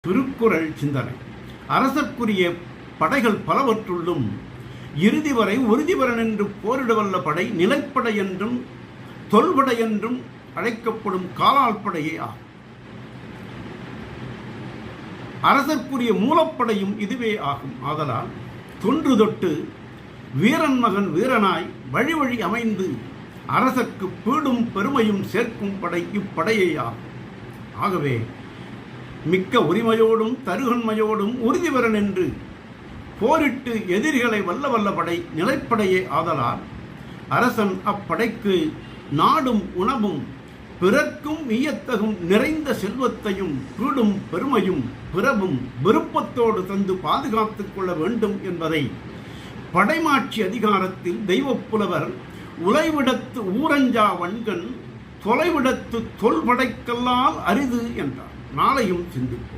திருக்குறள் சிந்தனை. அரசர்க்குரிய படைகள் பலவற்றுள்ளும் இறுதி வரை உறுதிவரன் என்று போரிடவல்ல படை நிலைப்படை என்றும் தொல்படை என்றும் அழைக்கப்படும் காலால் படையே ஆகும். அரசர்க்குரிய மூலப்படையும் இதுவே ஆகும். ஆதலால் தொன்று தொட்டு வீரன் மகன் வீரனாய் வழி வழி அமைந்து அரசர்க்கு பீடும் பெருமையும் சேர்க்கும் படை இப்படையே ஆகும். ஆகவே மிக்க உரிமையோடும் தருகன்மையோடும் உறுதிவரன் என்று போரிட்டு எதிரிகளை வல்ல படை நிலைப்படையே ஆதலால் அரசன் அப்படைக்கு நாடும் உணவும் பிறர்க்கும் ஈயத்தகும் நிறைந்த செல்வத்தையும் பீடும் பெருமையும் பிறவும் விருப்பத்தோடு தந்து பாதுகாத்துக் கொள்ள வேண்டும் என்பதை படைமாட்சி அதிகாரத்தில் தெய்வப்புலவர் உலைவிடத்து ஊரஞ்சா வன்கண் தொலைவிடத்து தொல்படைக்கல்லால் அரிது என்றார். நாளையும் சிந்திப்போம்.